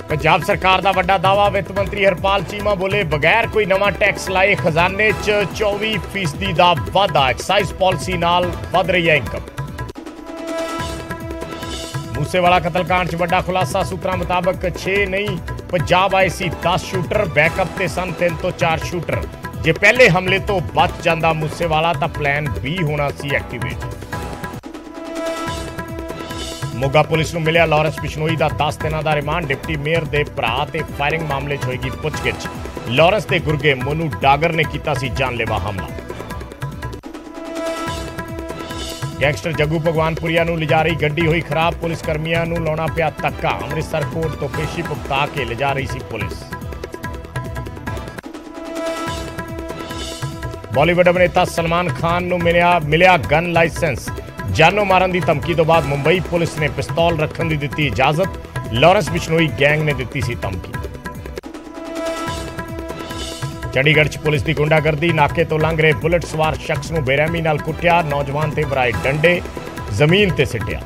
पंजाब सरकार का वड्डा दावा। वित्त मंत्री हरपाल चीमा बोले बगैर कोई नवा टैक्स लाए खजाने च 24% का वाधा। एक्साइज पॉलिसी नाल वध रही है इनकम। मूसेवाला कतलकांड च वड्डा खुलासा। सूत्रों मुताबक 6 नहीं पंजाब आए सी 10 शूटर। बैकअप ते सन 3 तो 4 शूटर। जे पहले हमले तो बच जांदा मूसेवाला तां प्लान बी होना सी एक्टिवेट। मोगा पुलिस नूं मिलिया लॉरेंस बिश्नोई का 10 दिनों का रिमांड। डिप्टी मेयर के भरा ते फायरिंग मामले च होएगी पुछगिछ। लॉरेंस के गुरगे मोनू डागर ने किया सी जानलेवा हमला। गैंगस्टर जग्गू भगवानपुरिया नूं लिजा रही गड्डी हुई खराब। पुलिस कर्मियों नूं लाउणा पिया धक्का। अमृतसर कोर्ट तो पेशी भुगता के लिजा रही सी पुलिस। बॉलीवुड अभिनेता सलमान खान नूं मिलिया गन लाइसेंस। जानो मारन की धमकी तो बाद मुंबई पुलिस ने पिस्तौल रखने की दी इजाजत। लॉरेंस बिश्नोई गैंग ने दी सी धमकी। चंडीगढ़ च पुलिस की गुंडागर्दी। नाके तो लंघ रहे बुलेट सवार शख्स नूं बेरहमी नाल कुटिया। नौजवान ते भराए डंडे जमीन ते सिटिया।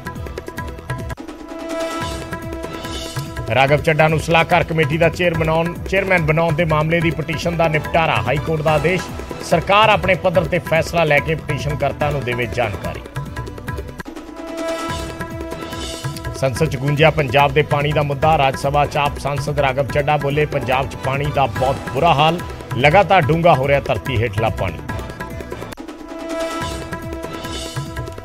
राघव चड्डा नूं सलाहकार कमेटी का चेयरमैन बनाने के मामले की पटीशन का निपटारा। हाईकोर्ट का आदेश। सरकार अपने पद्धर ते फैसला लैके पटीशनकर्ता नूं देवे जानकारी। संसद च गूंजिया पंजाब के पानी का मुद्दा। राज्य सभा च आप सांसद राघव चड्डा बोले पंजाब च पानी का बहुत बुरा हाल। लगातार डूंगा हो रहा धरती हेठला पानी।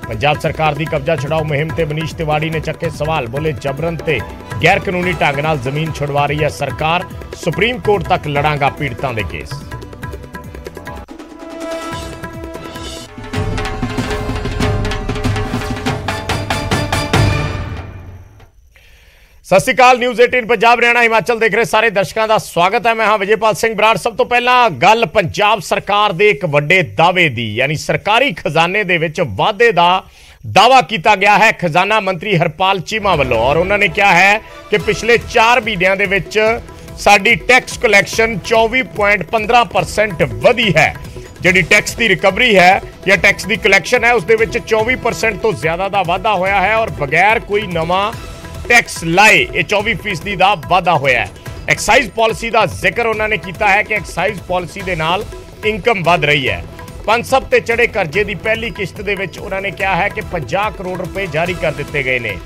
पंजाब सरकार की कब्जा छुड़ाओ मुहिम ते मनीष तिवाड़ी ने चक्के सवाल। बोले जबरन ते गैर कानूनी ढंग नाल जमीन छुड़वा रही है सरकार। सुप्रीम कोर्ट तक लड़ांगा पीड़ितां दे केस। सत श्री अकाल। न्यूज़ 18 पंजाब हरियाणा हिमाचल देख रहे सारे दर्शकों का स्वागत है। मैं हाँ विजयपाल सिंह बराड़। सब तो पहला गल पंजाब सरकार के एक वड्डे दावे दी, यानी सरकारी खजाने दे विच वाधे दा दावा किया गया है खजाना मंत्री हरपाल चीमा वालों। और उन्होंने कहा है कि पिछले 4 महीनों के विच साडी टैक्स कलैक्शन 24.15% वधी है। जिहड़ी टैक्स की रिकवरी है या टैक्स की कलैक्शन है उसदे विच 24% तो ज्यादा का वाधा होया है। और बगैर कोई नवा टैक्स लाए ये 24% का वाधा होया है। एक्साइज पॉलिसी का जिक्र उन्होंने किया है कि एक्साइज पॉलिसी के नाल इनकम वध रही है। पंसब ते चढ़े कर्जे की पहली किश्त दे विच उन्होंने कहा है कि 50 करोड़ रुपए जारी कर दिए गए ने।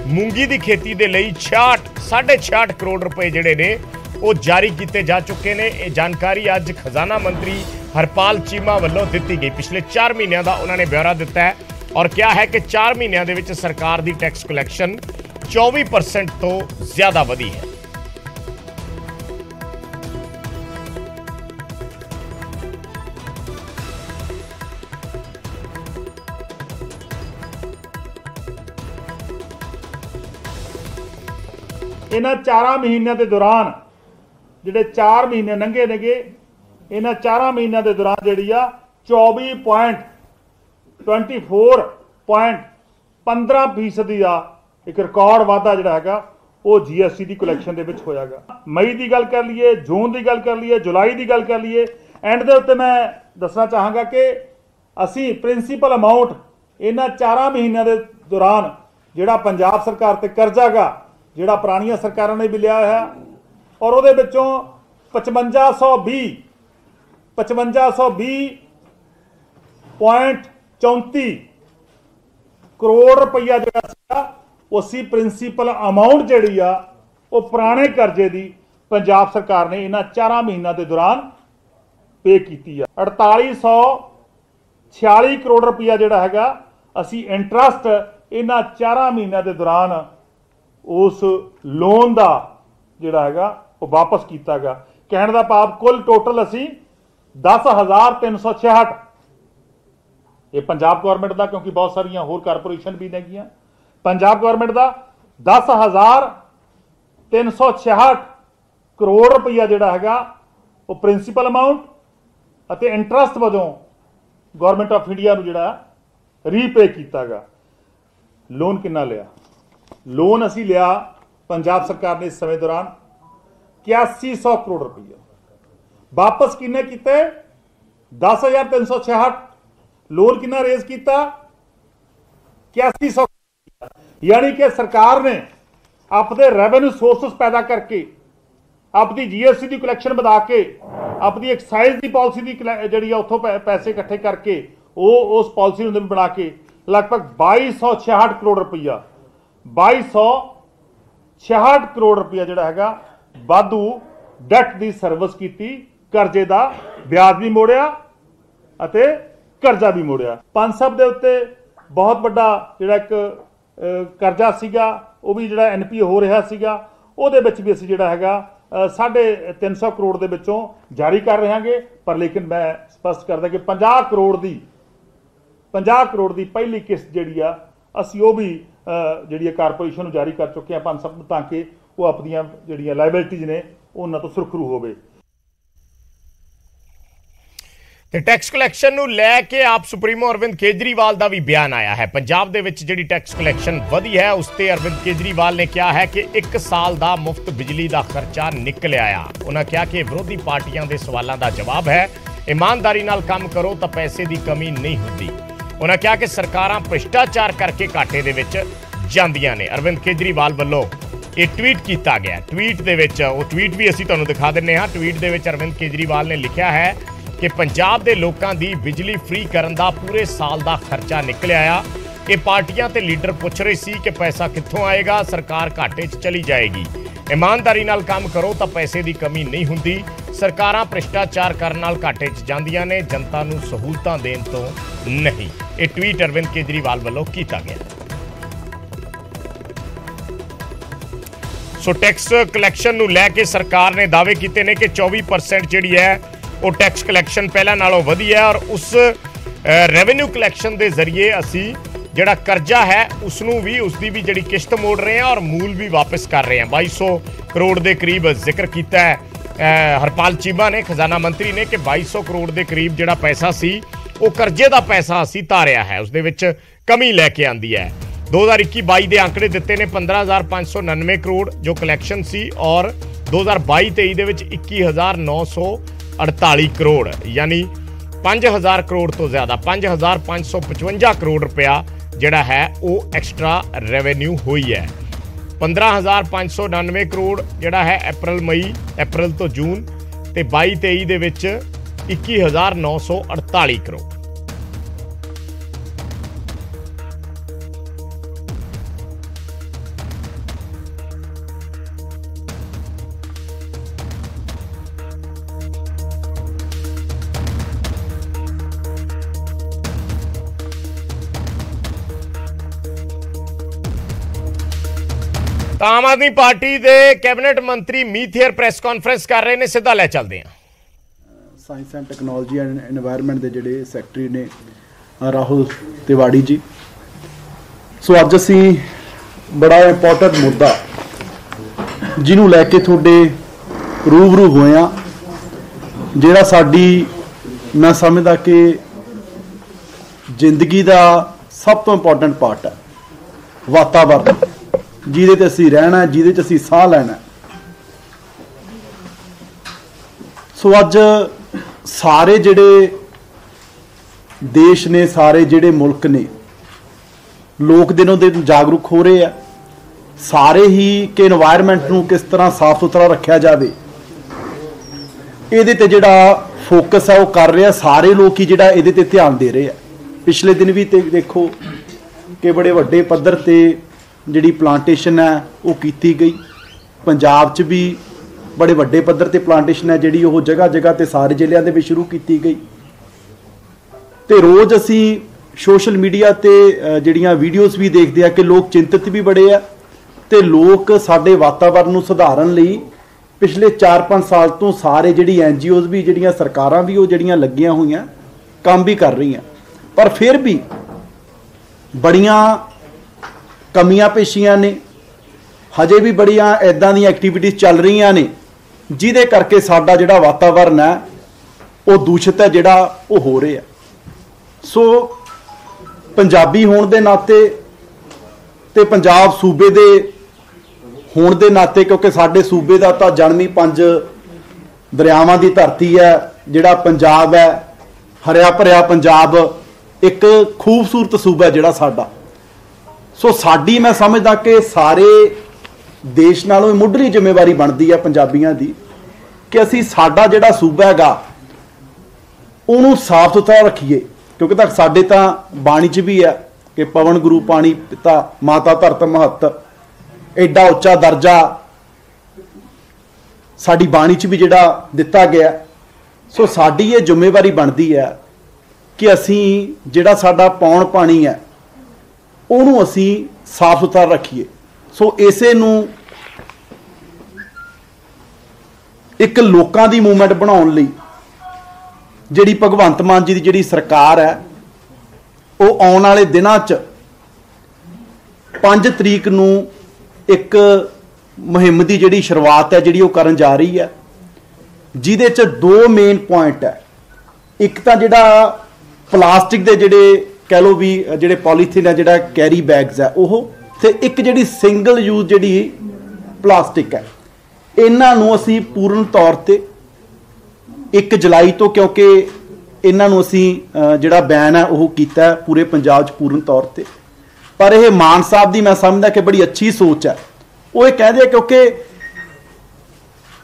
मूंगी की खेती के लिए 66 करोड़ रुपए जिहड़े ने वो जारी किए जा चुके हैं। ये जानकारी अज खजाना मंत्री हरपाल चीमा वालों दी गई। पिछले 4 महीनों का उन्होंने ब्यौरा दिता है और क्या है कि 4 महीनों के सरकार की टैक्स कलैक्शन 24% तो ज्यादा वधी है। इन्हां 4 महीनों के दौरान जिहड़े 4 महीने लंघे नेगे, इन्हां 4 महीनों के दौरान जिहड़ी आ 24.15% का एक रिकॉर्ड वाधा जिहड़ा हैगा वो जीएसटी की कलैक्शन दे विच होयागा। मई की गल कर लीए, जून की गल कर लीए, जुलाई की गल कर लीए, एंड दे उत्ते मैं दसना चाहांगा कि असी प्रिंसीपल अमाउंट इन्हां 4 महीनों के दौरान जिहड़ा पंजाब सरकार ते कर्जा गा जिहड़ा पुरानियां सरकारां ने भी लिया है और उहदे विचों 5520.34 करोड़ रुपया जिहड़ा वो सी प्रिंसीपल अमाउंट जिहड़ी आ वो पुराने कर्जे की पंजाब सरकार ने इन्हां 4 महीनों के दौरान पे की। 4846 करोड़ रुपया जिहड़ा हैगा असी इंटरस्ट इन्हां 4 महीनों के दौरान उस लोन का जिहड़ा हैगा वो वापस किया गया। कहने का भाव कुल टोटल असी 10,366 ये पंजाब गवर्नमेंट का, क्योंकि बहुत सारिया होर कारपोरेशन भी नेगियां, पंजाब गवर्नमेंट का 10,366 करोड़ रुपया जिहड़ा हैगा वो प्रिंसीपल अमाउंट अते इंटरस्ट वजों गवर्नमेंट ऑफ इंडिया नूं जिहड़ा रीपे किया गया। लोन कितना लिया? लोन असी लिया पंजाब सरकार ने इस समय दौरान 8100 करोड़ रुपया। वापस किन्ने किते? 10,366। लोन कितना रेज किया? 8100। यानी कि सरकार ने अपने रेवेन्यू सोर्सेस पैदा करके, अपनी GST की कलैक्शन बढ़ा के, अपनी एक्साइज की पॉलिसी की जी उतों पैसे इकट्ठे करके उस पॉलिसी बना के लगभग 2266 करोड़ रुपया 2266 करोड़ रुपया जोड़ा है वाधू डैट की सर्विस की, करजे का ब्याज भी मोड़िया अते करजा भी मोड़िया। पंच साहब के उत्ते बहुत बड़ा जिहड़ा एक करजा सीगा वो भी जिहड़ा NPA हो रहा सीगा, ਉਹਦੇ ਵਿੱਚ भी ਅਸੀਂ ਜਿਹੜਾ ਹੈਗਾ 350 करोड़ ਦੇ ਵਿੱਚੋਂ ਜਾਰੀ ਕਰ ਰਹਾਂਗੇ। पर लेकिन मैं स्पष्ट करदा कि 50 करोड़ ਦੀ ਪਹਿਲੀ ਕਿਸ਼ਤ ਜਿਹੜੀ ਆ ਅਸੀਂ ਉਹ ਵੀ ਜਿਹੜੀ ਕਾਰਪੋਰੇਸ਼ਨ ਨੂੰ ਜਾਰੀ ਕਰ ਚੁੱਕੇ ਹਾਂ ਪੰਜ ਸਭ ਨੂੰ, ਤਾਂ ਕਿ ਉਹ ਆਪਣੀਆਂ ਜਿਹੜੀਆਂ ਲਾਇਬਿਲਿਟੀਜ਼ ਨੇ ਉਹਨਾਂ ਤੋਂ ਸੁਰੱਖਿਅਤ ਹੋਵੇ। ਤੇ ਟੈਕਸ ਕਲੈਕਸ਼ਨ ਨੂੰ ਲੈ ਕੇ ਆਪ ਸੁਪਰੀਮੋ ਅਰਵਿੰਦ ਕੇਜਰੀਵਾਲ ਦਾ ਵੀ ਬਿਆਨ ਆਇਆ ਹੈ। ਪੰਜਾਬ ਦੇ ਵਿੱਚ ਜਿਹੜੀ ਟੈਕਸ ਕਲੈਕਸ਼ਨ ਵਧੀ ਹੈ ਉਸ ਤੇ ਅਰਵਿੰਦ ਕੇਜਰੀਵਾਲ ਨੇ ਕਿਹਾ ਹੈ ਕਿ 1 ਸਾਲ ਦਾ ਮੁਫਤ ਬਿਜਲੀ ਦਾ ਖਰਚਾ ਨਿਕਲ ਆਇਆ। ਉਹਨਾਂ ਕਿਹਾ ਕਿ ਵਿਰੋਧੀ ਪਾਰਟੀਆਂ ਦੇ ਸਵਾਲਾਂ ਦਾ ਜਵਾਬ ਹੈ, ਇਮਾਨਦਾਰੀ ਨਾਲ ਕੰਮ ਕਰੋ ਤਾਂ ਪੈਸੇ ਦੀ ਕਮੀ ਨਹੀਂ ਹੁੰਦੀ। ਉਹਨਾਂ ਕਿਹਾ ਕਿ ਸਰਕਾਰਾਂ ਭ੍ਰਿਸ਼ਟਾਚਾਰ ਕਰਕੇ ਘਾਟੇ ਦੇ ਵਿੱਚ ਜਾਂਦੀਆਂ ਨੇ। ਅਰਵਿੰਦ ਕੇਜਰੀਵਾਲ ਵੱਲੋਂ ਇਹ ਟਵੀਟ ਕੀਤਾ ਗਿਆ। ਟਵੀਟ ਦੇ ਵਿੱਚ ਉਹ ਟਵੀਟ ਵੀ ਅਸੀਂ ਤੁਹਾਨੂੰ ਦਿਖਾ ਦਿੰਨੇ ਹਾਂ। ਟਵੀਟ ਦੇ ਵਿੱਚ ਅਰਵਿੰਦ ਕੇਜਰੀਵਾਲ ਨੇ ਲਿਖਿਆ ਹੈ ਕਿ ਪੰਜਾਬ ਦੇ ਲੋਕਾਂ ਦੀ ਬਿਜਲੀ ਫ੍ਰੀ ਕਰਨ ਦਾ ਪੂਰੇ ਸਾਲ ਦਾ ਖਰਚਾ ਨਿਕਲਿਆ ਆ। ਇਹ ਪਾਰਟੀਆਂ ਤੇ ਲੀਡਰ ਪੁੱਛ ਰਹੇ ਸੀ ਕਿ ਪੈਸਾ ਕਿੱਥੋਂ ਆਏਗਾ, ਸਰਕਾਰ ਘਾਟੇ 'ਚ ਚਲੀ ਜਾਏਗੀ। ਇਮਾਨਦਾਰੀ ਨਾਲ ਕੰਮ ਕਰੋ ਤਾਂ ਪੈਸੇ ਦੀ ਕਮੀ ਨਹੀਂ ਹੁੰਦੀ। ਸਰਕਾਰਾਂ ਭ੍ਰਿਸ਼ਟਾਚਾਰ ਕਰਨ ਨਾਲ ਘਾਟੇ 'ਚ ਜਾਂਦੀਆਂ ਨੇ, ਜਨਤਾ ਨੂੰ ਸਹੂਲਤਾਂ ਦੇਣ ਤੋਂ ਨਹੀਂ। ਇਹ ਟਵੀਟ ਅਰਵਿੰਦ ਕੇਜਰੀਵਾਲ ਵੱਲੋਂ ਕੀਤਾ ਗਿਆ। ਸੋ ਟੈਕਸ ਕਲੈਕਸ਼ਨ ਨੂੰ ਲੈ ਕੇ ਸਰਕਾਰ ਨੇ ਦਾਅਵੇ ਕੀਤੇ ਨੇ ਕਿ 24% ਜਿਹੜੀ ਹੈ ਉਹ ਟੈਕਸ ਕਲੈਕਸ਼ਨ ਪਹਿਲਾਂ ਨਾਲੋਂ ਵਧੀ ਹੈ ਔਰ ਉਸ ਰੈਵਨਿਊ ਕਲੈਕਸ਼ਨ ਦੇ ਜ਼ਰੀਏ ਅਸੀਂ ਜਿਹੜਾ ਕਰਜ਼ਾ ਹੈ ਉਸ ਨੂੰ ਵੀ ਉਸਦੀ ਵੀ ਜਿਹੜੀ ਕਿਸ਼ਤ ਮੋੜ ਰਹੇ ਹਾਂ ਔਰ ਮੂਲ ਵੀ ਵਾਪਸ ਕਰ ਰਹੇ ਹਾਂ। 2200 ਕਰੋੜ ਦੇ ਕਰੀਬ ਜ਼ਿਕਰ ਕੀਤਾ ਹੈ ਹਰਪਾਲ ਚੀਮਾ ਨੇ, ਖਜ਼ਾਨਾ ਮੰਤਰੀ ਨੇ, ਕਿ 2200 ਕਰੋੜ ਦੇ ਕਰੀਬ ਜਿਹੜਾ ਪੈਸਾ ਸੀ ਉਹ ਕਰਜ਼ੇ ਦਾ ਪੈਸਾ ਅਸੀਂ ਤਾਰਿਆ ਹੈ, ਉਸ ਦੇ ਵਿੱਚ ਕਮੀ ਲੈ ਕੇ ਆਂਦੀ ਹੈ। 2021-22 ਦੇ ਆંકੜੇ ਦਿੱਤੇ ਨੇ 15,599 ਕਰੋੜ ਜੋ ਕਲੈਕਸ਼ਨ ਸੀ ਔਰ 2022-23 ਦੇ ਵਿੱਚ 21,948 ਕਰੋੜ यानी 5,000 करोड़ तो ज़्यादा 5,555 करोड़ रुपया ਜਿਹੜਾ ਹੈ ਉਹ ਐਕਸਟਰਾ ਰੈਵਨਿਊ ਹੋਈ ਹੈ। 15,599 ਕਰੋੜ ਜਿਹੜਾ ਹੈ ਅਪ੍ਰੈਲ ਤੋਂ ਜੂਨ ਤੇ 22-23 ਦੇ ਵਿੱਚ 21,948 ਕਰੋੜ। ਆਮ ਆਦਮੀ ਪਾਰਟੀ ਦੇ ਕੈਬਨਿਟ ਮੰਤਰੀ ਮੀਥੇਰ ਪ੍ਰੈਸ ਕਾਨਫਰੰਸ ਕਰ ਰਹੇ ਨੇ, ਸਿੱਧਾ ਲੈ ਚੱਲਦੇ ਹਾਂ। Science and technology and environment ਦੇ ਜਿਹੜੇ ਸੈਕਟਰੀ ਨੇ ਰਾਹੁਲ ਤਿਵਾੜੀ ਜੀ। ਸੋ ਅੱਜ ਅਸੀਂ ਬੜਾ ਇੰਪੋਰਟੈਂਟ ਮੁੱਦਾ ਜਿਹਨੂੰ ਲੈ ਕੇ ਤੁਹਾਡੇ ਰੂਬਰੂ ਹੋਏ ਆ, ਜਿਹੜਾ ਸਾਡੀ ਮੈਂ ਸਮਝਦਾ ਕਿ ਜ਼ਿੰਦਗੀ ਦਾ ਸਭ ਤੋਂ ਇੰਪੋਰਟੈਂਟ ਪਾਰਟ ਹੈ, ਵਾਤਾਵਰਨ ਜਿਹਦੇ ਤੇ ਅਸੀਂ ਰਹਿਣਾ, ਜਿਹਦੇ ਚ ਅਸੀਂ ਸਾਹ ਲੈਣਾ। ਸੋ ਅੱਜ ਸਾਰੇ ਜਿਹੜੇ ਦੇਸ਼ ਨੇ, ਸਾਰੇ ਜਿਹੜੇ ਮੁਲਕ ਨੇ, ਲੋਕ ਦਿਨੋਂ ਦਿਨ ਜਾਗਰੂਕ ਹੋ ਰਹੇ ਆ ਸਾਰੇ ਹੀ ਕਿ এনवायरमेंट ਨੂੰ ਕਿਸ ਤਰ੍ਹਾਂ ਸਾਫ਼ ਸੁਥਰਾ ਰੱਖਿਆ ਜਾਵੇ, ਇਹਦੇ ਤੇ ਜਿਹੜਾ ਫੋਕਸ ਹੈ ਉਹ ਕਰ ਰਿਹਾ ਸਾਰੇ ਲੋਕ ਹੀ, ਜਿਹੜਾ ਇਹਦੇ ਤੇ ਧਿਆਨ ਦੇ ਰਹੇ ਆ। ਪਿਛਲੇ ਦਿਨ ਵੀ ਤੇ ਦੇਖੋ ਕਿ ਬੜੇ ਵੱਡੇ ਪੱਧਰ ਤੇ ਜਿਹੜੀ ਪਲਾਂਟੇਸ਼ਨ ਹੈ ਉਹ ਕੀਤੀ ਗਈ। ਪੰਜਾਬ 'ਚ ਵੀ ਬੜੇ ਵੱਡੇ ਪੱਧਰ ਤੇ ਪਲਾਂਟੇਸ਼ਨ ਹੈ ਜਿਹੜੀ ਉਹ ਜਗ੍ਹਾ ਜਗ੍ਹਾ ਤੇ ਸਾਰੇ ਜ਼ਿਲ੍ਹਿਆਂ ਦੇ ਵਿੱਚ ਸ਼ੁਰੂ ਕੀਤੀ ਗਈ। ਤੇ ਰੋਜ਼ ਅਸੀਂ ਸੋਸ਼ਲ ਮੀਡੀਆ ਤੇ ਜਿਹੜੀਆਂ ਵੀਡੀਓਜ਼ ਵੀ ਦੇਖਦੇ ਆ ਕਿ ਲੋਕ ਚਿੰਤਤ ਵੀ ਬੜੇ ਆ ਤੇ ਲੋਕ ਸਾਡੇ ਵਾਤਾਵਰਨ ਨੂੰ ਸੁਧਾਰਨ ਲਈ ਪਿਛਲੇ 4-5 ਸਾਲ ਤੋਂ ਸਾਰੇ ਜਿਹੜੀ NGOs ਵੀ, ਜਿਹੜੀਆਂ ਸਰਕਾਰਾਂ ਵੀ ਉਹ ਜਿਹੜੀਆਂ ਲੱਗੀਆਂ ਹੋਈਆਂ ਕੰਮ ਵੀ ਕਰ ਰਹੀਆਂ, ਪਰ ਫਿਰ ਵੀ ਬੜੀਆਂ ਕਮੀਆਂ ਪੇਸ਼ੀਆਂ ਨੇ, ਹਜੇ ਵੀ ਬੜੀਆਂ ਇੱਦਾਂ ਦੀਆਂ ਐਕਟੀਵਿਟੀਜ਼ ਚੱਲ ਰਹੀਆਂ ਨੇ ਜਿਹਦੇ ਕਰਕੇ ਸਾਡਾ ਜਿਹੜਾ ਵਾਤਾਵਰਨ ਹੈ ਉਹ ਦੂਸ਼ਿਤ ਹੈ, ਜਿਹੜਾ ਉਹ ਹੋ ਰਿਹਾ। ਸੋ ਪੰਜਾਬੀ ਹੋਣ ਦੇ ਨਾਤੇ ਤੇ ਪੰਜਾਬ ਸੂਬੇ ਦੇ ਹੋਣ ਦੇ ਨਾਤੇ, ਕਿਉਂਕਿ ਸਾਡੇ ਸੂਬੇ ਦਾ ਤਾਂ ਜਨਮੀ 5 ਦਰਿਆਵਾਂ ਦੀ ਧਰਤੀ ਹੈ, ਜਿਹੜਾ ਪੰਜਾਬ ਹੈ, ਹਰਿਆ ਭਰਿਆ ਪੰਜਾਬ, ਇੱਕ ਖੂਬਸੂਰਤ ਸੂਬਾ ਜਿਹੜਾ ਸਾਡਾ। ਸੋ ਸਾਡੀ ਮੈਂ ਸਮਝਦਾ ਕਿ ਸਾਰੇ देश नालों मुੱਢਲੀ ਜ਼ਿੰਮੇਵਾਰੀ ਬਣਦੀ है ਪੰਜਾਬੀਆਂ ਦੀ कि ਅਸੀਂ ਸਾਡਾ ਜਿਹੜਾ ਸੂਬਾ ਹੈਗਾ ਉਹਨੂੰ ਸਾਫ਼ ਸੁਥਰਾ ਰੱਖੀਏ ਕਿਉਂਕਿ ਤਾਂ ਸਾਡੇ ਤਾਂ ਬਾਣੀ 'ਚ ਵੀ ਹੈ ਕਿ ਪਵਨ ਗੁਰੂ ਪਾਣੀ ਪਿਤਾ ਮਾਤਾ ਧਰਤ ਮਹੱਤ ਐਡਾ ਉੱਚਾ ਦਰਜਾ ਸਾਡੀ ਬਾਣੀ 'ਚ ਵੀ ਜਿਹੜਾ ਦਿੱਤਾ ਗਿਆ। ਸੋ ਸਾਡੀ ਇਹ ਜ਼ਿੰਮੇਵਾਰੀ ਬਣਦੀ ਹੈ ਕਿ ਅਸੀਂ ਜਿਹੜਾ ਸਾਡਾ ਪੌਣ ਪਾਣੀ ਹੈ ਉਹਨੂੰ ਅਸੀਂ ਸਾਫ਼ ਸੁਥਰਾ ਰੱਖੀਏ। ਸੋ ਇਸੇ ਨੂੰ ਇੱਕ ਲੋਕਾਂ ਦੀ ਮੂਵਮੈਂਟ ਬਣਾਉਣ ਲਈ ਜਿਹੜੀ ਭਗਵੰਤ ਮਾਨ ਜੀ ਦੀ ਜਿਹੜੀ ਸਰਕਾਰ ਹੈ ਉਹ ਆਉਣ ਵਾਲੇ ਦਿਨਾਂ 'ਚ 5 ਤਰੀਕ ਨੂੰ ਇੱਕ ਮੁਹਿੰਮ ਦੀ ਜਿਹੜੀ ਸ਼ੁਰੂਆਤ ਹੈ ਜਿਹੜੀ ਉਹ ਕਰਨ ਜਾ ਰਹੀ ਹੈ, ਜਿਹਦੇ 'ਚ 2 ਮੇਨ ਪੁਆਇੰਟ ਹੈ। ਇੱਕ ਤਾਂ ਜਿਹੜਾ ਪਲਾਸਟਿਕ ਦੇ ਜਿਹੜੇ ਕਹਿ ਲਓ ਵੀ ਜਿਹੜੇ ਪੋਲੀਥੀਨ ਹੈ ਜਿਹੜਾ ਕੈਰੀ ਬੈਗਸ ਹੈ ਉਹ, ਤੇ ਇੱਕ ਜਿਹੜੀ ਸਿੰਗਲ ਯੂਜ਼ ਜਿਹੜੀ ਪਲਾਸਟਿਕ ਹੈ, ਇਹਨਾਂ ਨੂੰ ਅਸੀਂ ਪੂਰਨ ਤੌਰ ਤੇ 1 ਜੁਲਾਈ ਤੋਂ, ਕਿਉਂਕਿ ਇਹਨਾਂ ਨੂੰ ਅਸੀਂ ਜਿਹੜਾ ਬੈਨ ਹੈ ਉਹ ਕੀਤਾ ਪੂਰੇ ਪੰਜਾਬ 'ਚ ਪੂਰਨ ਤੌਰ ਤੇ। ਪਰ ਇਹ ਮਾਨ ਸਾਹਿਬ ਦੀ ਮੈਂ ਸਮਝਦਾ ਕਿ ਬੜੀ ਅੱਛੀ ਸੋਚ ਹੈ। ਉਹ ਇਹ ਕਹਿੰਦੇ ਆ ਕਿਉਂਕਿ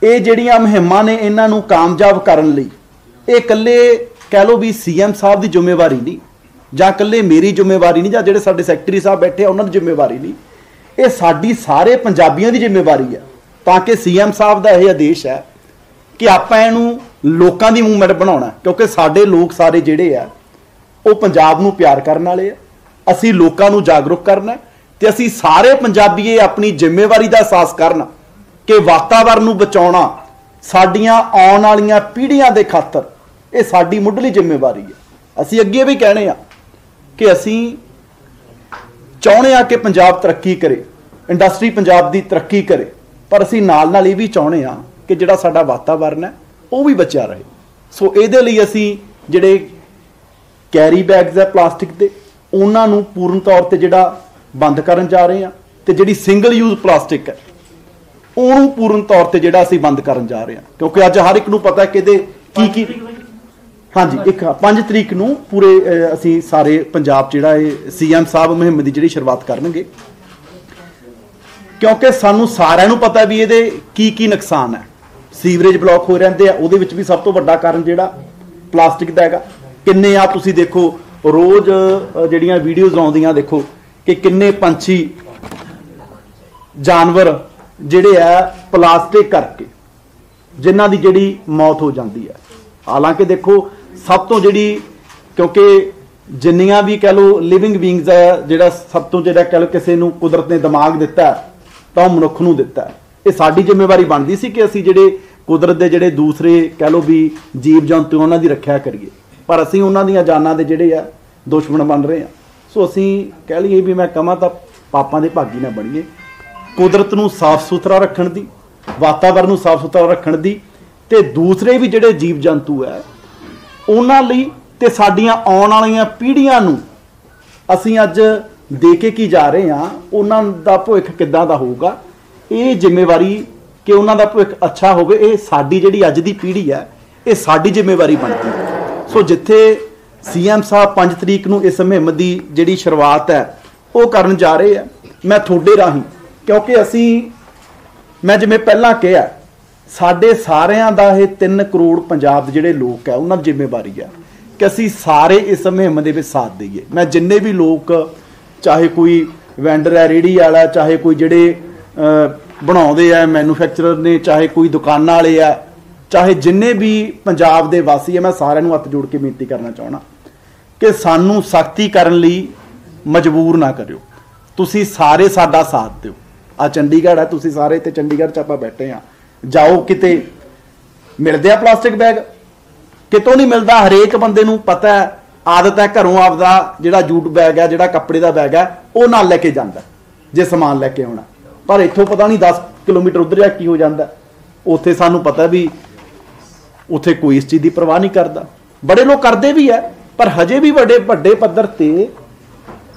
ਇਹ ਜਿਹੜੀਆਂ ਮੁਹਿੰਮਾਂ ਨੇ ਇਹਨਾਂ ਨੂੰ ਕਾਮਯਾਬ ਕਰਨ ਲਈ ਇਹ ਇਕੱਲੇ ਕਹਿ ਲਓ ਵੀ ਸੀਐਮ ਸਾਹਿਬ ਦੀ ਜ਼ਿੰਮੇਵਾਰੀ ਨਹੀਂ, ਜਾਂ ਇਕੱਲੇ ਮੇਰੀ ਜ਼ਿੰਮੇਵਾਰੀ ਨਹੀਂ, ਜਾਂ ਜਿਹੜੇ ਸਾਡੇ ਸੈਕਟਰੀ ਸਾਹਿਬ ਬੈਠੇ ਆ ਉਹਨਾਂ ਦੀ ਜ਼ਿੰਮੇਵਾਰੀ ਨਹੀਂ, ਇਹ ਸਾਡੀ ਸਾਰੇ ਪੰਜਾਬੀਆਂ ਦੀ ਜ਼ਿੰਮੇਵਾਰੀ ਹੈ। ਤਾਂ ਕਿ ਸੀਐਮ ਸਾਹਿਬ ਦਾ ਇਹ ਆਦੇਸ਼ ਹੈ ਕਿ ਆਪਾਂ ਇਹਨੂੰ ਲੋਕਾਂ ਦੀ ਮੂਵਮੈਂਟ ਬਣਾਉਣਾ, ਕਿਉਂਕਿ ਸਾਡੇ ਲੋਕ ਸਾਰੇ ਜਿਹੜੇ ਆ ਉਹ ਪੰਜਾਬ ਨੂੰ ਪਿਆਰ ਕਰਨ ਵਾਲੇ ਆ। ਅਸੀਂ ਲੋਕਾਂ ਨੂੰ ਜਾਗਰੂਕ ਕਰਨਾ ਤੇ ਅਸੀਂ ਸਾਰੇ ਪੰਜਾਬੀ ਇਹ ਆਪਣੀ ਜ਼ਿੰਮੇਵਾਰੀ ਦਾ ਅਹਿਸਾਸ ਕਰਨ ਕਿ ਵਾਤਾਵਰਨ ਨੂੰ ਬਚਾਉਣਾ ਸਾਡੀਆਂ ਆਉਣ ਵਾਲੀਆਂ ਪੀੜ੍ਹੀਆਂ ਦੇ ਖਾਤਰ ਇਹ ਸਾਡੀ ਮੁੱਢਲੀ ਜ਼ਿੰਮੇਵਾਰੀ ਹੈ। ਅਸੀਂ ਅੱਗੇ ਵੀ ਕਹਿਣੇ ਆ ਕਿ ਅਸੀਂ ਚਾਹੁੰਦੇ ਆ ਕਿ ਪੰਜਾਬ ਤਰੱਕੀ ਕਰੇ, ਇੰਡਸਟਰੀ ਪੰਜਾਬ ਦੀ ਤਰੱਕੀ ਕਰੇ, ਪਰ ਅਸੀਂ ਨਾਲ ਇਹ ਵੀ ਚਾਹੁੰਦੇ ਆ ਕਿ ਜਿਹੜਾ ਸਾਡਾ ਵਾਤਾਵਰਨ ਹੈ ਉਹ ਵੀ ਬਚਿਆ ਰਹੇ। ਸੋ ਇਹਦੇ ਲਈ ਅਸੀਂ ਜਿਹੜੇ ਕੈਰੀ ਬੈਗਸ ਹੈ ਪਲਾਸਟਿਕ ਦੇ ਉਹਨਾਂ ਨੂੰ ਪੂਰਨ ਤੌਰ ਤੇ ਜਿਹੜਾ ਬੰਦ ਕਰਨ ਜਾ ਰਹੇ ਆ, ਤੇ ਜਿਹੜੀ ਸਿੰਗਲ ਯੂਜ਼ ਪਲਾਸਟਿਕ ਹੈ ਉਹਨੂੰ ਪੂਰਨ ਤੌਰ ਤੇ ਜਿਹੜਾ ਅਸੀਂ ਬੰਦ ਕਰਨ ਜਾ ਰਹੇ ਆ, ਕਿਉਂਕਿ ਅੱਜ ਹਰ ਇੱਕ ਨੂੰ ਪਤਾ ਕਿ ਇਹਦੇ ਕੀ ਹਾਂਜੀ 5 ਤਰੀਕ ਨੂੰ ਪੂਰੇ ਅਸੀਂ ਸਾਰੇ ਪੰਜਾਬ ਜਿਹੜਾ ਇਹ ਸੀਐਮ ਸਾਹਿਬ ਮੁਹਿੰਮ ਦੀ ਜਿਹੜੀ ਸ਼ੁਰੂਆਤ ਕਰਨਗੇ, ਕਿਉਂਕਿ ਸਾਨੂੰ ਸਾਰਿਆਂ ਨੂੰ ਪਤਾ ਵੀ ਇਹਦੇ ਕੀ ਨੁਕਸਾਨ ਹੈ। ਸੀਵਰੇਜ ਬਲੌਕ ਹੋ ਰਹਿੰਦੇ ਆ, ਉਹਦੇ ਵਿੱਚ ਵੀ ਸਭ ਤੋਂ ਵੱਡਾ ਕਾਰਨ ਜਿਹੜਾ ਪਲਾਸਟਿਕ ਦਾ ਹੈਗਾ। ਕਿੰਨੇ ਆ ਤੁਸੀਂ ਦੇਖੋ ਰੋਜ਼ ਜਿਹੜੀਆਂ ਵੀਡੀਓਜ਼ ਆਉਂਦੀਆਂ, ਦੇਖੋ ਕਿ ਕਿੰਨੇ ਪੰਛੀ ਜਾਨਵਰ ਜਿਹੜੇ ਆ ਪਲਾਸਟਿਕ ਕਰਕੇ ਜਿਨ੍ਹਾਂ ਦੀ ਜਿਹੜੀ ਮੌਤ ਹੋ ਜਾਂਦੀ ਹੈ। ਹਾਲਾਂਕਿ ਦੇਖੋ ਸਭ ਤੋਂ ਜਿਹੜੀ, ਕਿਉਂਕਿ ਜਿੰਨੀਆਂ ਵੀ ਕਹਿ ਲਓ ਲਿਵਿੰਗ ਬੀਇੰਗਸ ਹੈ, ਜਿਹੜਾ ਸਭ ਤੋਂ ਜਿਹੜਾ ਕਹਿ ਲਓ ਕਿਸੇ ਨੂੰ ਕੁਦਰਤ ਨੇ ਦਿਮਾਗ ਦਿੱਤਾ ਤਾਂ ਉਹ ਮਨੁੱਖ ਨੂੰ ਦਿੱਤਾ। ਇਹ ਸਾਡੀ ਜ਼ਿੰਮੇਵਾਰੀ ਬਣਦੀ ਸੀ ਕਿ ਅਸੀਂ ਜਿਹੜੇ ਕੁਦਰਤ ਦੇ ਜਿਹੜੇ ਦੂਸਰੇ ਕਹਿ ਲਓ ਵੀ ਜੀਵ ਜੰਤੂ ਉਹਨਾਂ ਦੀ ਰੱਖਿਆ ਕਰੀਏ, ਪਰ ਅਸੀਂ ਉਹਨਾਂ ਦੀਆਂ ਜਾਨਾਂ ਦੇ ਜਿਹੜੇ ਆ ਦੁਸ਼ਮਣ ਬਣ ਰਹੇ ਆ। ਸੋ ਅਸੀਂ ਕਹਿ ਲਈਏ ਵੀ ਮੈਂ ਕਹਾਂ ਤਾਂ ਪਾਪਾਂ ਦੇ ਭਾਗੀ ਨਾ ਬਣੀਏ। ਕੁਦਰਤ ਨੂੰ ਸਾਫ਼ ਸੁਥਰਾ ਰੱਖਣ ਦੀ, ਵਾਤਾਵਰਨ ਨੂੰ ਸਾਫ਼ ਸੁਥਰਾ ਰੱਖਣ ਦੀ, ਤੇ ਦੂਸਰੇ ਵੀ ਜਿਹੜੇ ਜੀਵ ਜੰਤੂ ਹੈ ਉਹਨਾਂ ਲਈ ਤੇ ਸਾਡੀਆਂ ਆਉਣ ਵਾਲੀਆਂ ਪੀੜ੍ਹੀਆਂ ਨੂੰ ਅਸੀਂ ਅੱਜ ਦੇ ਕੇ ਕੀ ਜਾ ਰਹੇ ਹਾਂ, ਉਹਨਾਂ ਦਾ ਭਵਿੱਖ ਕਿੱਦਾਂ ਦਾ ਹੋਊਗਾ, ਇਹ ਜ਼ਿੰਮੇਵਾਰੀ ਕਿ ਉਹਨਾਂ ਦਾ ਭਵਿੱਖ ਅੱਛਾ ਹੋਵੇ, ਇਹ ਸਾਡੀ ਜਿਹੜੀ ਅੱਜ ਦੀ ਪੀੜ੍ਹੀ ਹੈ ਇਹ ਸਾਡੀ ਜ਼ਿੰਮੇਵਾਰੀ ਬਣਦੀ ਹੈ। ਸੋ ਜਿੱਥੇ ਸੀਐਮ ਸਾਹਿਬ 5 ਤਰੀਕ ਨੂੰ ਇਸ ਮੁਹਿੰਮ ਦੀ ਜਿਹੜੀ ਸ਼ੁਰੂਆਤ ਹੈ ਉਹ ਕਰਨ ਜਾ ਰਹੇ ਆ, ਮੈਂ ਤੁਹਾਡੇ ਰਾਹੀਂ, ਕਿਉਂਕਿ ਮੈਂ ਜਿਵੇਂ ਪਹਿਲਾਂ ਕਿਹਾ ਸਾਡੇ ਸਾਰਿਆਂ ਦਾ ਇਹ 3 ਕਰੋੜ ਪੰਜਾਬ ਦੇ ਜਿਹੜੇ ਲੋਕ ਹੈ ਉਹਨਾਂ ਦੀ ਜ਼ਿੰਮੇਵਾਰੀ ਹੈ ਕਿ ਅਸੀਂ ਸਾਰੇ ਇਸ ਮੁਹਿੰਮ ਦੇ ਵਿੱਚ ਸਾਥ ਦਈਏ। ਮੈਂ ਜਿੰਨੇ ਵੀ ਲੋਕ, ਚਾਹੇ ਕੋਈ ਵੈਂਡਰ ਹੈ ਰੇਹੜੀ ਵਾਲਾ, ਚਾਹੇ ਕੋਈ ਜਿਹੜੇ ਬਣਾਉਂਦੇ ਆ ਮੈਨੂਫੈਕਚਰਰ ਨੇ, ਚਾਹੇ ਕੋਈ ਦੁਕਾਨਾਂ ਵਾਲੇ ਆ, ਚਾਹੇ ਜਿੰਨੇ ਵੀ ਪੰਜਾਬ ਦੇ ਵਾਸੀ ਆ, ਮੈਂ ਸਾਰਿਆਂ ਨੂੰ ਹੱਥ ਜੋੜ ਕੇ ਬੇਨਤੀ ਕਰਨਾ ਚਾਹੁੰਦਾ ਕਿ ਸਾਨੂੰ ਸਖਤੀ ਕਰਨ ਲਈ ਮਜਬੂਰ ਨਾ ਕਰਿਓ। ਤੁਸੀਂ ਸਾਰੇ ਸਾਡਾ ਸਾਥ ਦਿਓ। ਆ ਚੰਡੀਗੜ੍ਹ ਹੈ, ਤੁਸੀਂ ਸਾਰੇ ਤੇ ਚੰਡੀਗੜ੍ਹ 'ਚ ਆਪਾਂ ਬੈਠੇ ਆ, ਜਾਓ ਕਿਤੇ ਮਿਲਦੇ ਆ ਪਲਾਸਟਿਕ ਬੈਗ, ਕਿਤੋਂ ਨਹੀਂ ਮਿਲਦਾ। ਹਰੇਕ ਬੰਦੇ ਨੂੰ ਪਤਾ ਹੈ, ਆਦਤ ਹੈ, ਘਰੋਂ ਆਪਦਾ ਜਿਹੜਾ ਜੂਟ ਬੈਗ ਹੈ, ਜਿਹੜਾ ਕੱਪੜੇ ਦਾ ਬੈਗ ਹੈ ਉਹ ਨਾਲ ਲੈ ਕੇ ਜਾਂਦਾ ਜੇ ਸਮਾਨ ਲੈ ਕੇ ਆਉਣਾ। ਪਰ ਇੱਥੋਂ ਪਤਾ ਨਹੀਂ 10 ਕਿਲੋਮੀਟਰ ਉੱਧਰ ਜਾ ਕੀ ਹੋ ਜਾਂਦਾ। ਉੱਥੇ ਸਾਨੂੰ ਪਤਾ ਵੀ ਉੱਥੇ ਕੋਈ ਇਸ ਚੀਜ਼ ਦੀ ਪਰਵਾਹ ਨਹੀਂ ਕਰਦਾ। ਬੜੇ ਲੋਕ ਕਰਦੇ ਵੀ ਹੈ, ਪਰ ਹਜੇ ਵੀ ਵੱਡੇ ਪੱਧਰ ਤੇ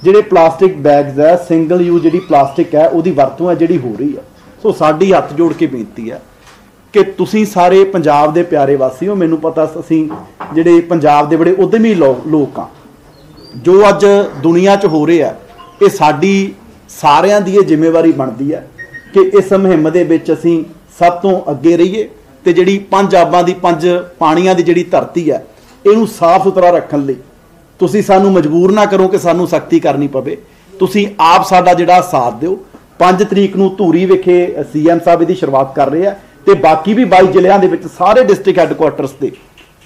ਜਿਹੜੇ ਪਲਾਸਟਿਕ ਬੈਗਸ ਹੈ, ਸਿੰਗਲ ਯੂਜ਼ ਜਿਹੜੀ ਪਲਾਸਟਿਕ ਹੈ ਉਹਦੀ ਵਰਤੋਂ ਹੈ ਜਿਹੜੀ ਹੋ ਰਹੀ ਹੈ। ਸੋ ਸਾਡੀ ਹੱਥ ਜੋੜ ਕੇ ਬੇਨਤੀ ਹੈ ਕਿ ਤੁਸੀਂ ਸਾਰੇ ਪੰਜਾਬ ਦੇ ਪਿਆਰੇ ਵਾਸੀ ਹੋ। ਮੈਨੂੰ ਪਤਾ ਅਸੀਂ ਜਿਹੜੇ ਪੰਜਾਬ ਦੇ ਬੜੇ ਉਦਮੀ ਲੋਕ ਆ, ਜੋ ਅੱਜ ਦੁਨੀਆ 'ਚ ਹੋ ਰਹੇ ਆ, ਇਹ ਸਾਡੀ ਸਾਰਿਆਂ ਦੀ ਇਹ ਜ਼ਿੰਮੇਵਾਰੀ ਬਣਦੀ ਹੈ ਕਿ ਇਸ ਮੁਹਿੰਮ ਦੇ ਵਿੱਚ ਅਸੀਂ ਸਭ ਤੋਂ ਅੱਗੇ ਰਹੀਏ ਤੇ ਜਿਹੜੀ 5 ਆਬਾਂ ਦੀ 5 ਪਾਣੀਆਂ ਦੀ ਜਿਹੜੀ ਧਰਤੀ ਹੈ ਇਹਨੂੰ ਸਾਫ਼ ਸੁਥਰਾ ਰੱਖਣ ਲਈ ਤੁਸੀਂ ਸਾਨੂੰ ਮਜਬੂਰ ਨਾ ਕਰੋ ਕਿ ਸਾਨੂੰ ਸਖਤੀ ਕਰਨੀ ਪਵੇ। ਤੁਸੀਂ ਆਪ ਸਾਡਾ ਜਿਹੜਾ ਸਾਥ ਦਿਓ। 5 ਤਰੀਕ ਨੂੰ ਧੂਰੀ ਵਿਖੇ ਸੀਐਮ ਸਾਹਿਬ ਇਹਦੀ ਸ਼ੁਰੂਆਤ ਕਰ ਰਹੇ ਆ ਤੇ ਬਾਕੀ ਵੀ 22 ਜ਼ਿਲ੍ਹਿਆਂ ਦੇ ਵਿੱਚ ਸਾਰੇ ਡਿਸਟ੍ਰਿਕਟ ਹੈੱਡਕੁਆਟਰਸ ਤੇ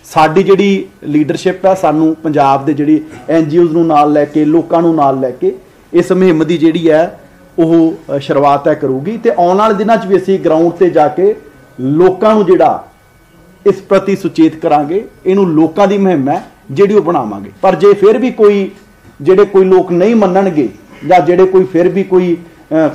ਸਾਡੀ ਜਿਹੜੀ ਲੀਡਰਸ਼ਿਪ ਹੈ, ਸਾਨੂੰ ਪੰਜਾਬ ਦੇ ਜਿਹੜੀ NGOs ਨੂੰ ਨਾਲ ਲੈ ਕੇ, ਲੋਕਾਂ ਨੂੰ ਨਾਲ ਲੈ ਕੇ ਇਸ ਮੁਹਿੰਮ ਦੀ ਜਿਹੜੀ ਹੈ ਉਹ ਸ਼ੁਰੂਆਤ ਹੈ ਕਰੂਗੀ ਤੇ ਆਉਣ ਵਾਲੇ ਦਿਨਾਂ 'ਚ ਵੀ ਅਸੀਂ ਗਰਾਊਂਡ ਤੇ ਜਾ ਕੇ ਲੋਕਾਂ ਨੂੰ ਜਿਹੜਾ ਇਸ ਪ੍ਰਤੀ ਸੁਚੇਤ ਕਰਾਂਗੇ। ਇਹਨੂੰ ਲੋਕਾਂ ਦੀ ਮੁਹਿੰਮ ਹੈ ਜਿਹੜੀ ਉਹ ਬਣਾਵਾਂਗੇ। ਪਰ ਜੇ ਫਿਰ ਵੀ ਕੋਈ ਲੋਕ ਨਹੀਂ ਮੰਨਣਗੇ ਜਾਂ ਜਿਹੜੇ ਕੋਈ ਫਿਰ ਵੀ ਕੋਈ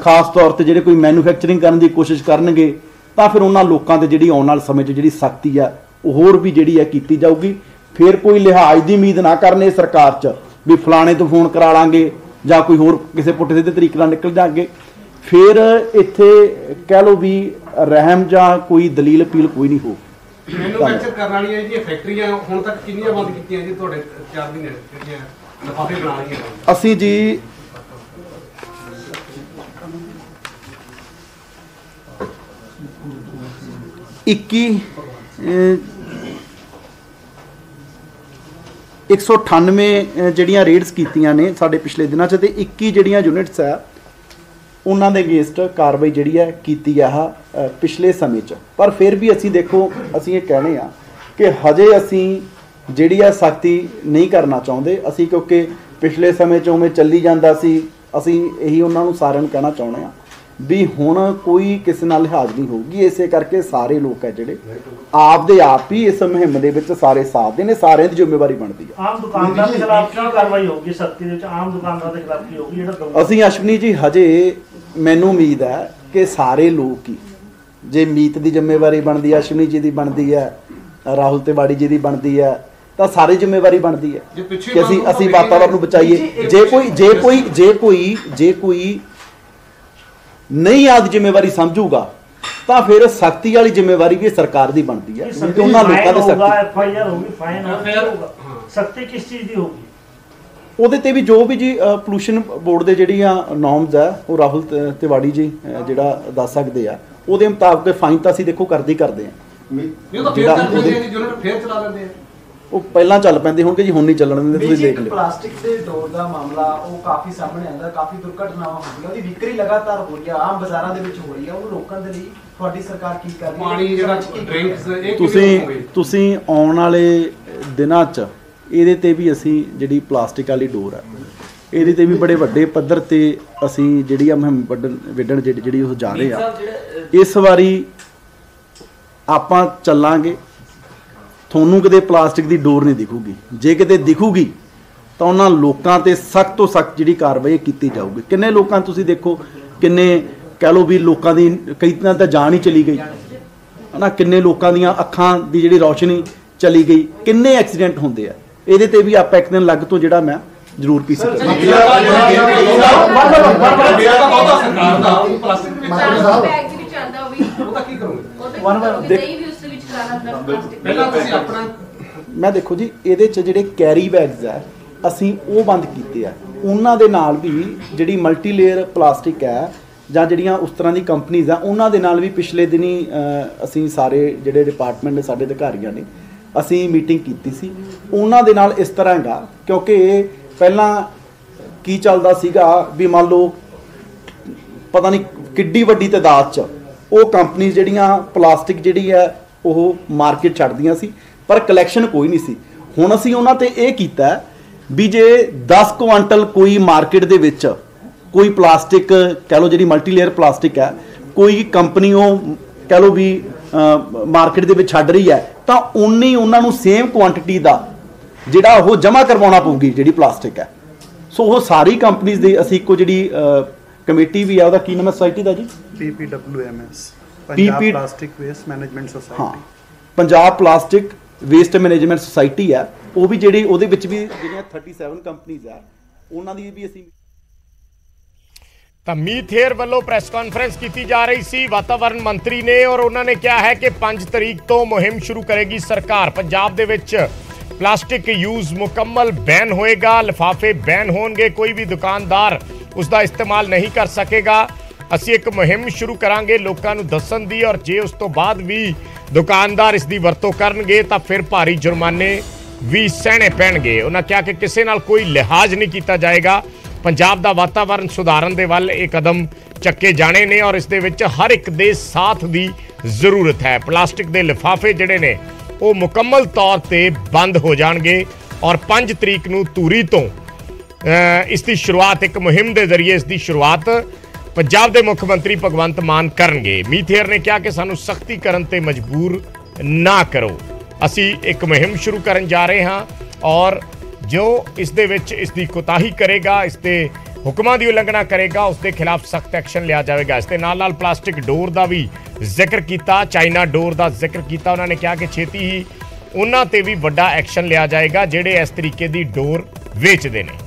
ਖਾਸ ਤੌਰ ਤੇ ਜਿਹੜੇ ਕੋਈ ਮੈਨੂਫੈਕਚਰਿੰਗ ਕਰਨ ਦੀ ਕੋਸ਼ਿਸ਼ ਕਰਨਗੇ ਤਾਂ ਫਿਰ ਉਹਨਾਂ ਲੋਕਾਂ ਤੇ ਜਿਹੜੀ ਆਉਣ ਵਾਲੇ ਸਮੇਂ 'ਚ ਜਿਹੜੀ ਸਖਤੀ ਆ ਉਹ ਹੋਰ ਵੀ ਜਿਹੜੀ ਹੈ ਕੀਤੀ ਜਾਊਗੀ। ਫਿਰ ਕੋਈ ਲਿਹਾਜ਼ ਦੀ ਉਮੀਦ ਨਾ ਕਰਨੇ ਸਰਕਾਰ 'ਚ ਵੀ ਫਲਾਣੇ ਤੋਂ ਫੋਨ ਕਰਾ ਲਾਂਗੇ ਜਾਂ ਕੋਈ ਹੋਰ ਕਿਸੇ ਪੁੱਠੇ ਸਿੱਧੇ ਤਰੀਕੇ ਨਾਲ ਨਿਕਲ ਜਾਣਗੇ। ਫਿਰ ਇੱਥੇ ਕਹਿ ਲਓ ਵੀ ਰਹਿਮ ਜਾਂ ਕੋਈ ਦਲੀਲ ਅਪੀਲ ਕੋਈ ਨਹੀਂ ਹੋ। ਮੈਨੂਫੈਕਚਰ ਕਰਨ ਵਾਲੀਆਂ ਜਿਹੜੀਆਂ ਫੈਕਟਰੀਆਂ ਹੁਣ ਤੱਕ ਕਿੰਨੀਆਂ ਬੰਦ ਕੀਤੀਆਂ ਜੀ ਤੁਹਾਡੇ 4 ਮਹੀਨੇ ਜਿਹੜੀਆਂ ਲਿਫਾਫੇ ਬਣਾ ਰਹੀਆਂ? ਅਸੀਂ ਜੀ ਇੱਕੀ 198 ਜਿਹੜੀਆਂ ਰੇਡਸ ਕੀਤੀਆਂ ਨੇ ਸਾਡੇ ਪਿਛਲੇ ਦਿਨਾਂ 'ਚ ਤੇ 21 ਜਿਹੜੀਆਂ ਯੂਨਿਟਸ ਹੈ ਉਹਨਾਂ ਦੇ ਅਗੇਂਸਟ ਕਾਰਵਾਈ ਜਿਹੜੀ ਹੈ ਕੀਤੀ ਆ ਪਿਛਲੇ ਸਮੇਂ 'ਚ। ਪਰ ਫਿਰ ਵੀ ਅਸੀਂ ਦੇਖੋ ਅਸੀਂ ਇਹ ਕਹਿਣੇ ਆ ਕਿ ਹਜੇ ਅਸੀਂ ਜਿਹੜੀ ਆ ਸਖਤੀ ਨਹੀਂ ਕਰਨਾ ਚਾਹੁੰਦੇ ਅਸੀਂ, ਕਿਉਂਕਿ ਪਿਛਲੇ ਸਮੇਂ 'ਚ ਉਵੇਂ ਚੱਲੀ ਜਾਂਦਾ ਸੀ। ਅਸੀਂ ਇਹੀ ਉਹਨਾਂ ਨੂੰ ਸਾਰਿਆਂ ਨੂੰ ਕਹਿਣਾ ਚਾਹੁੰਦੇ ਆ ਵੀ ਹੁਣ ਕੋਈ ਕਿਸੇ ਨਾਲ ਲਿਹਾਜ਼ ਨਹੀਂ ਹੋਊਗੀ। ਇਸੇ ਕਰਕੇ ਸਾਰੇ ਲੋਕ ਹੈ ਜਿਹੜੇ ਆਪ ਦੇ ਆਪ ਹੀ ਇਸ ਮੁਹਿੰਮ ਦੇ ਵਿੱਚ ਸਾਰੇ ਸਾਥ ਦੇ ਨੇ, ਸਾਰਿਆਂ ਦੀ ਜ਼ਿੰਮੇਵਾਰੀ ਬਣਦੀ ਹੈ। ਆਮ ਦੁਕਾਨਦਾਰ ਦੇ ਖਿਲਾਫ ਕੀ ਕਾਰਵਾਈ ਹੋਊਗੀ? ਸਖਤੀ ਦੇ ਵਿੱਚ ਆਮ ਦੁਕਾਨਦਾਰ ਦੇ ਖਿਲਾਫ ਕੀ ਹੋਊਗੀ ਜਿਹੜਾ ਅਸੀਂ ਅਸ਼ਵਨੀ ਜੀ ਹਜੇ ਮੈਨੂੰ ਉਮੀਦ ਹੈ ਕਿ ਸਾਰੇ ਲੋਕ ਹੀ, ਜੇ ਮੀਤ ਦੀ ਜ਼ਿੰਮੇਵਾਰੀ ਬਣਦੀ ਹੈ, ਅਸ਼ਵਨੀ ਜੀ ਦੀ ਬਣਦੀ ਹੈ, ਰਾਹੁਲ ਤਿਵਾੜੀ ਜੀ ਦੀ ਬਣਦੀ ਹੈ, ਤਾਂ ਸਾਰੀ ਜ਼ਿੰਮੇਵਾਰੀ ਬਣਦੀ ਹੈ ਕਿ ਅਸੀਂ ਵਾਤਾਵਰਨ ਨੂੰ ਬਚਾਈਏ। ਜੇ ਕੋਈ ਨਹੀਂ ਆਦ ਜ਼ਿੰਮੇਵਾਰੀ ਸਮਝੂਗਾ ਤਾਂ ਫਿਰ ਸਖਤੀ ਵਾਲੀ ਜ਼ਿੰਮੇਵਾਰੀ ਵੀ ਸਰਕਾਰ ਦੀ ਬਣਦੀ ਹੈ। ਉਹਨਾਂ ਲੋਕਾਂ ਦੇ FIR ਹੋਊਗੀ, ਫਾਈਨ ਹੋਊਗਾ। ਸਖਤੀ ਕਿਸ ਚੀਜ਼ ਦੀ ਹੋਊਗੀ? ਉਹਦੇ ਤੇ ਵੀ ਜੋ ਵੀ ਜੀ ਪੋਲੂਸ਼ਨ ਬੋਰਡ ਦੇ ਜਿਹੜੀਆਂ ਨੋਰਮਸ ਆ ਉਹ ਰਾਹੁਲ ਤਿਵਾੜੀ ਜੀ ਜਿਹੜਾ ਦੱਸ ਸਕਦੇ ਆ, ਉਹਦੇ ਮੁਤਾਬਕ ਫਾਈਨ ਤਾਂ ਅਸੀਂ ਦੇਖੋ ਕਰਦੇ ਆ। ਉਹ ਪਹਿਲਾਂ ਚੱਲ ਪੈਂਦੇ ਹੋਣਗੇ ਜੀ, ਹੁਣ ਨਹੀਂ ਚੱਲਣ ਦਿੰਦੇ। ਤੁਸੀਂ ਦੇਖ ਲਿਓ ਪਲਾਸਟਿਕ ਦੇ ਡੋਰ ਦਾ ਮਾਮਲਾ ਉਹ ਕਾਫੀ ਸਾਹਮਣੇ ਆਉਂਦਾ, ਕਾਫੀ ਦੁਰਘਟਨਾਵਾਂ ਹੁੰਦੀਆਂ, ਉਹਦੀ ਵਿਕਰੀ ਲਗਾਤਾਰ ਹੋ ਰਹੀ ਆ, ਆਮ ਬਾਜ਼ਾਰਾਂ ਦੇ ਵਿੱਚ ਹੋ ਰਹੀ ਆ। ਉਹਨੂੰ ਰੋਕਣ ਦੇ ਲਈ ਤੁਹਾਡੀ ਸਰਕਾਰ ਕੀ ਕਰ ਰਹੀ ਹੈ? ਪਾਣੀ ਜਿਹੜਾ ਡਰਿੰਕਸ ਤੁਸੀਂ ਆਉਣ ਵਾਲੇ ਦਿਨਾਂ 'ਚ ਇਹਦੇ ਤੇ ਵੀ ਅਸੀਂ ਜਿਹੜੀ ਪਲਾਸਟਿਕ ਵਾਲੀ ਡੋਰ ਆ ਇਹਦੇ ਤੇ ਵੀ ਬੜੇ ਵੱਡੇ ਪੱਧਰ ਤੇ ਅਸੀਂ ਜਿਹੜੀ ਆ ਮੁਹਿੰਮ ਵਿੱਢਣ ਜਿਹੜੀ ਉਹ ਜਾ ਰਹੇ ਆ। ਇਸ ਵਾਰੀ ਆਪਾਂ ਚੱਲਾਂਗੇ, ਤੁਹਾਨੂੰ ਕਿਤੇ ਪਲਾਸਟਿਕ ਦੀ ਡੋਰ ਨਹੀਂ ਦਿਖੂਗੀ। ਜੇ ਕਿਤੇ ਦਿਖੂਗੀ ਤਾਂ ਉਹਨਾਂ ਲੋਕਾਂ ਤੇ ਸਖਤ ਤੋਂ ਸਖਤ ਜਿਹੜੀ ਕਾਰਵਾਈ ਕੀਤੀ ਜਾਊਗੀ। ਕਿੰਨੇ ਲੋਕਾਂ ਤੁਸੀਂ ਦੇਖੋ, ਕਿੰਨੇ ਕਹਿ ਲਓ ਵੀ ਲੋਕਾਂ ਦੀ ਕਈ ਤਰ੍ਹਾਂ ਤਾਂ ਜਾਨ ਹੀ ਚਲੀ ਗਈ ਹੈ ਨਾ, ਕਿੰਨੇ ਲੋਕਾਂ ਦੀਆਂ ਅੱਖਾਂ ਦੀ ਜਿਹੜੀ ਰੌਸ਼ਨੀ ਚਲੀ ਗਈ, ਕਿੰਨੇ ਐਕਸੀਡੈਂਟ ਹੁੰਦੇ ਆ। ਇਹਦੇ ਤੇ ਵੀ ਆਪਾਂ ਇੱਕ ਦਿਨ ਲੱਗ ਤੋਂ ਜਿਹੜਾ ਮੈਂ ਜ਼ਰੂਰ ਪੀਸ ਕਰਾਂਗੇ। ਮੈਂ ਦੇਖੋ ਜੀ ਇਹਦੇ 'ਚ ਜਿਹੜੇ ਕੈਰੀ ਬੈਗਸ ਆ ਅਸੀਂ ਉਹ ਬੰਦ ਕੀਤੇ ਆ। ਉਹਨਾਂ ਦੇ ਨਾਲ ਵੀ ਜਿਹੜੀ ਮਲਟੀ ਲੇਅਰ ਪਲਾਸਟਿਕ ਹੈ ਜਾਂ ਜਿਹੜੀਆਂ ਉਸ ਤਰ੍ਹਾਂ ਦੀ ਕੰਪਨੀਆਂ ਆ ਉਹਨਾਂ ਦੇ ਨਾਲ ਵੀ ਪਿਛਲੇ ਦਿਨੀ ਅਸੀਂ ਸਾਰੇ ਜਿਹੜੇ ਡਿਪਾਰਟਮੈਂਟ ਦੇ ਸਾਡੇ ਅਧਿਕਾਰੀਆਂ ਨੇ ਅਸੀਂ ਮੀਟਿੰਗ ਕੀਤੀ ਸੀ। ਉਹਨਾਂ ਦੇ ਨਾਲ ਇਸ ਤਰ੍ਹਾਂ ਹੈਗਾ, ਕਿਉਂਕਿ ਪਹਿਲਾਂ ਕੀ ਚੱਲਦਾ ਸੀਗਾ ਵੀ ਮੰਨ ਲਓ ਪਤਾ ਨਹੀਂ ਕਿੱਡੀ ਵੱਡੀ ਤਾਦਾਦ 'ਚ ਉਹ ਕੰਪਨੀ ਜਿਹੜੀਆਂ ਪਲਾਸਟਿਕ ਜਿਹੜੀ ਹੈ ਉਹ ਮਾਰਕੀਟ ਛੱਡਦੀਆਂ ਸੀ, ਪਰ ਕਲੈਕਸ਼ਨ ਕੋਈ ਨਹੀਂ ਸੀ। ਹੁਣ ਅਸੀਂ ਉਹਨਾਂ ਤੇ ਇਹ ਕੀਤਾ ਵੀ ਜੇ 10 ਕੁਆਂਟਲ ਕੋਈ ਮਾਰਕੀਟ ਦੇ ਵਿੱਚ ਕੋਈ ਪਲਾਸਟਿਕ ਕਹਿ ਲਓ ਜਿਹੜੀ ਮਲਟੀ ਲੇਅਰ ਪਲਾਸਟਿਕ ਹੈ ਕੋਈ ਕੰਪਨੀ ਉਹ ਕਹਿ ਲਓ ਵੀ ਮਾਰਕੀਟ ਦੇ ਵਿੱਚ ਛੱਡ ਰਹੀ ਹੈ ਤਾਂ ਉਨੀ ਉਹਨਾਂ ਨੂੰ ਸੇਮ ਕੁਆਂਟੀਟੀ ਦਾ ਜਿਹੜਾ ਉਹ ਜਮ੍ਹਾਂ ਕਰਵਾਉਣਾ ਪਊਗੀ ਜਿਹੜੀ ਪਲਾਸਟਿਕ ਹੈ। ਸੋ ਉਹ ਸਾਰੀ ਕੰਪਨੀਆਂ ਦੇ ਅਸੀਂ ਇੱਕੋ ਜਿਹੜੀ ਕਮੇਟੀ ਵੀ ਆ, ਉਹਦਾ ਕੀ ਨਾਮ ਹੈ ਸੁਸਾਇਟੀ ਦਾ ਜੀ? PPWMS, Punjab plastic waste management society. ਹਾਂ, Punjab plastic waste management society ਆ, ਉਹ ਵੀ ਜਿਹੜੀ ਉਹਦੇ ਵਿੱਚ ਵੀ ਜਿਹੜੀਆਂ 37 ਕੰਪਨੀਆਂ ਆ ਉਹਨਾਂ ਦੀ ਵੀ ਅਸੀਂ ਤਾਂ ਮੀਤ ਹੇਅਰ ਵੱਲੋਂ ਪ੍ਰੈਸ ਕਾਨਫਰੰਸ ਕੀਤੀ ਜਾ ਰਹੀ ਸੀ ਵਾਤਾਵਰਨ ਮੰਤਰੀ ਨੇ, ਔਰ ਉਹਨਾਂ ਨੇ ਕਿਹਾ ਹੈ ਕਿ 5 ਤਰੀਕ ਤੋਂ ਮੁਹਿੰਮ ਸ਼ੁਰੂ ਕਰੇਗੀ ਸਰਕਾਰ। ਪੰਜਾਬ ਦੇ ਵਿੱਚ ਪਲਾਸਟਿਕ ਯੂਜ਼ ਮੁਕੰਮਲ ਬੈਨ ਹੋਏਗਾ, ਲਿਫਾਫੇ ਬੈਨ ਹੋਣਗੇ, ਕੋਈ ਵੀ ਦੁਕਾਨਦਾਰ ਉਸ ਦਾ ਇਸਤੇਮਾਲ ਨਹੀਂ ਕਰ ਸਕੇਗਾ। ਅਸੀਂ ਇੱਕ ਮੁਹਿੰਮ ਸ਼ੁਰੂ ਕਰਾਂਗੇ ਲੋਕਾਂ ਨੂੰ ਦੱਸਣ ਦੀ, ਔਰ ਜੇ ਉਸ ਤੋਂ ਬਾਅਦ ਵੀ ਦੁਕਾਨਦਾਰ ਇਸ ਦੀ ਵਰਤੋਂ ਕਰਨਗੇ ਤਾਂ ਫਿਰ ਭਾਰੀ ਜੁਰਮਾਨੇ ਵੀ ਸਹਿਣੇ ਪੈਣਗੇ। ਉਹਨਾਂ ਕਿਹਾ ਕਿ ਕਿਸੇ ਨਾਲ ਕੋਈ ਲਿਹਾਜ਼ ਨਹੀਂ ਕੀਤਾ ਜਾਏਗਾ। ਪੰਜਾਬ ਦਾ ਵਾਤਾਵਰਣ ਸੁਧਾਰਨ ਦੇ ਵੱਲ ਇਹ ਕਦਮ ਚੱਕੇ ਜਾਣੇ ਨੇ ਔਰ ਇਸ ਦੇ ਵਿੱਚ ਹਰ ਇੱਕ ਦੇ ਸਾਥ ਦੀ ਜ਼ਰੂਰਤ ਹੈ। ਪਲਾਸਟਿਕ ਦੇ ਲਿਫਾਫੇ ਜਿਹੜੇ ਨੇ ਉਹ ਮੁਕੰਮਲ ਤੌਰ ਤੇ ਬੰਦ ਹੋ ਜਾਣਗੇ ਔਰ 5 ਤਰੀਕ ਨੂੰ ਧੂਰੀ ਤੋਂ ਇਸ ਦੀ ਸ਼ੁਰੂਆਤ, ਇੱਕ ਮੁਹਿੰਮ ਦੇ ਜ਼ਰੀਏ ਇਸ ਦੀ ਸ਼ੁਰੂਆਤ ਪੰਜਾਬ ਦੇ ਮੁੱਖ ਮੰਤਰੀ ਭਗਵੰਤ ਮਾਨ ਕਰਨਗੇ। ਮੀਥੇਰ ਨੇ ਕਿਹਾ ਕਿ ਸਾਨੂੰ ਸਖਤੀ ਕਰਨ ਤੇ ਮਜਬੂਰ ਨਾ ਕਰੋ। ਅਸੀਂ ਇੱਕ ਮੁਹਿੰਮ ਸ਼ੁਰੂ ਕਰਨ ਜਾ ਰਹੇ ਹਾਂ ਔਰ ਜੋ ਇਸ ਦੇ ਵਿੱਚ ਇਸ ਦੀ ਕੋਤਾਹੀ ਕਰੇਗਾ, ਇਸ ਦੇ ਹੁਕਮਾਂ ਦੀ ਉਲੰਘਣਾ ਕਰੇਗਾ, ਉਸ ਦੇ ਖਿਲਾਫ ਸਖਤ ਐਕਸ਼ਨ ਲਿਆ ਜਾਵੇਗਾ। ਇਸ ਦੇ ਨਾਲ ਪਲਾਸਟਿਕ ਡੋਰ ਦਾ ਵੀ ਜ਼ਿਕਰ ਕੀਤਾ, ਚਾਈਨਾ ਡੋਰ ਦਾ ਜ਼ਿਕਰ ਕੀਤਾ। ਉਹਨਾਂ ਨੇ ਕਿਹਾ ਕਿ ਛੇਤੀ ਹੀ ਉਹਨਾਂ ਤੇ ਵੀ ਵੱਡਾ ਐਕਸ਼ਨ ਲਿਆ ਜਾਏਗਾ ਜਿਹੜੇ ਇਸ ਤਰੀਕੇ ਦੀ ਡੋਰ ਵੇਚਦੇ ਨੇ।